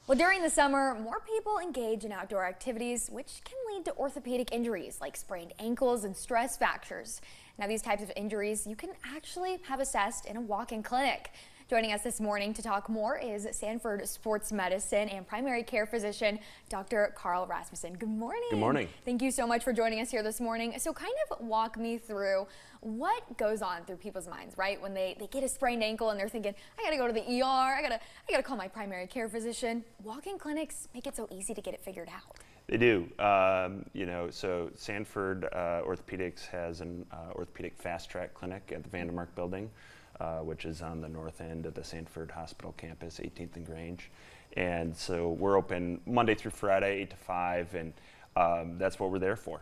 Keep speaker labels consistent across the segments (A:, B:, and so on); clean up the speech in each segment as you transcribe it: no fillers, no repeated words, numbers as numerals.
A: Well, during the summer, more people engage in outdoor activities, which can lead to orthopedic injuries like sprained ankles and stress fractures. Now, these types of injuries you can actually have assessed in a walk-in clinic. Joining us this morning to talk more is Sanford sports medicine and primary care physician, Dr. Carl Rasmussen. Good morning.
B: Good morning.
A: Thank you so much for joining us here this morning. So kind of walk me through what goes on through people's minds, right? When they get a sprained ankle and they're thinking, I gotta go to the ER, I gotta call my primary care physician. Walk-in clinics make it so easy to get it figured out.
B: They do. So Sanford Orthopedics has an orthopedic fast track clinic at the Vandermark building, which is on the north end of the Sanford Hospital campus, 18th and Grange. And so we're open Monday through Friday, 8 to 5, and that's what we're there for,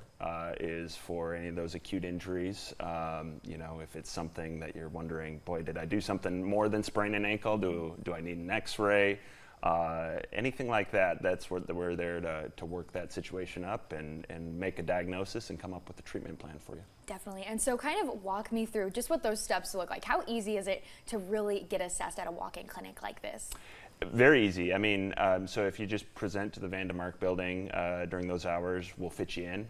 B: is for any of those acute injuries. If it's something that you're wondering, boy, did I do something more than sprain an ankle? Do I need an x-ray? Anything like that, that's what we're there to work that situation up and make a diagnosis and come up with a treatment plan for you. Definitely.
A: And so kind of walk me through just what those steps look like. How easy is it to really get assessed at a walk-in clinic like this?
B: Very easy. I mean, so if you just present to the Vandermark building during those hours, we'll fit you in.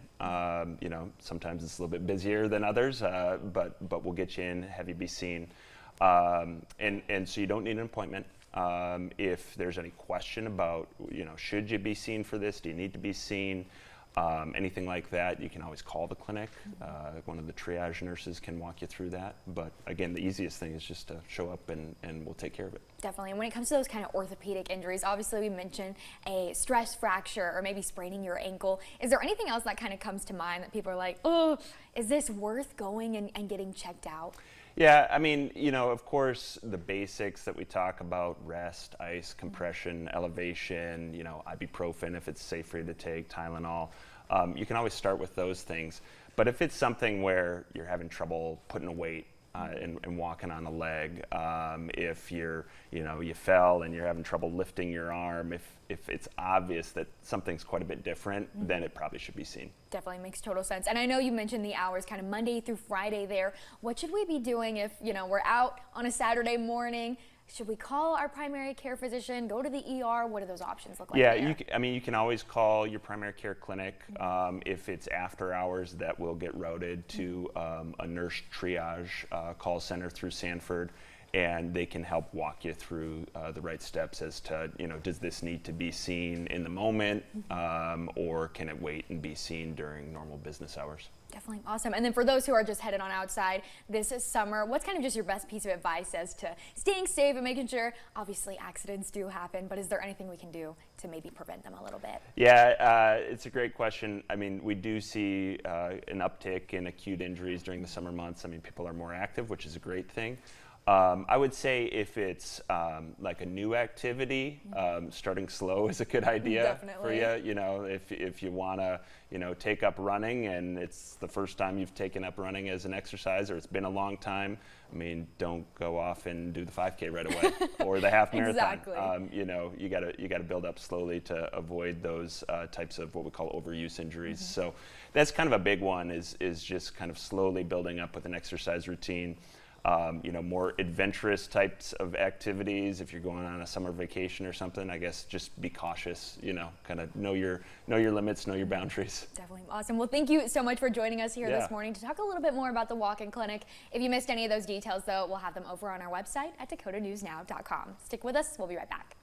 B: Sometimes it's a little bit busier than others, but we'll get you in, have you be seen. And so you don't need an appointment. If there's any question about, should you be seen for this? Do you need to be seen? Anything like that, you can always call the clinic. One of the triage nurses can walk you through that. But again, the easiest thing is just to show up and we'll take care of it.
A: Definitely. And when it comes to those kind of orthopedic injuries, obviously we mentioned a stress fracture or maybe spraining your ankle. Is there anything else that kind of comes to mind that people are like, oh, is this worth going and getting checked out?
B: Yeah, I mean, of course, the basics that we talk about, rest, ice, compression, elevation, ibuprofen if it's safe for you to take, Tylenol, you can always start with those things. But if it's something where you're having trouble putting a weight and walking on a leg, if you fell and you're having trouble lifting your arm, if it's obvious that something's quite a bit different, then it probably should be seen.
A: Definitely makes total sense. And I know you mentioned the hours kind of Monday through Friday there. What should we be doing if, we're out on a Saturday morning? Should we call our primary care physician, go to the ER? What do those options look like?
B: Yeah, you can always call your primary care clinic. If it's after hours, that will get routed to a nurse triage call center through Sanford, and they can help walk you through the right steps as to, does this need to be seen in the moment, or can it wait and be seen during normal business hours?
A: Definitely. Awesome. And then for those who are just headed on outside this summer, what's kind of just your best piece of advice as to staying safe and making sure, obviously accidents do happen, but is there anything we can do to maybe prevent them a little bit?
B: Yeah, it's a great question. I mean, we do see an uptick in acute injuries during the summer months. I mean, people are more active, which is a great thing. I would say if it's like a new activity, starting slow is a good idea for you. If you want to, take up running and it's the first time you've taken up running as an exercise or it's been a long time, I mean, don't go off and do the 5K right away or the half marathon.
A: Exactly.
B: You got to build up slowly to avoid those types of what we call overuse injuries. So that's kind of a big one is just kind of slowly building up with an exercise routine. More adventurous types of activities. If you're going on a summer vacation or something, I guess just be cautious, kind of know your limits, know your boundaries.
A: Definitely. Awesome. Well, thank you so much for joining us here this morning to talk a little bit more about the walk-in clinic. If you missed any of those details, though, we'll have them over on our website at dakotanewsnow.com. Stick with us. We'll be right back.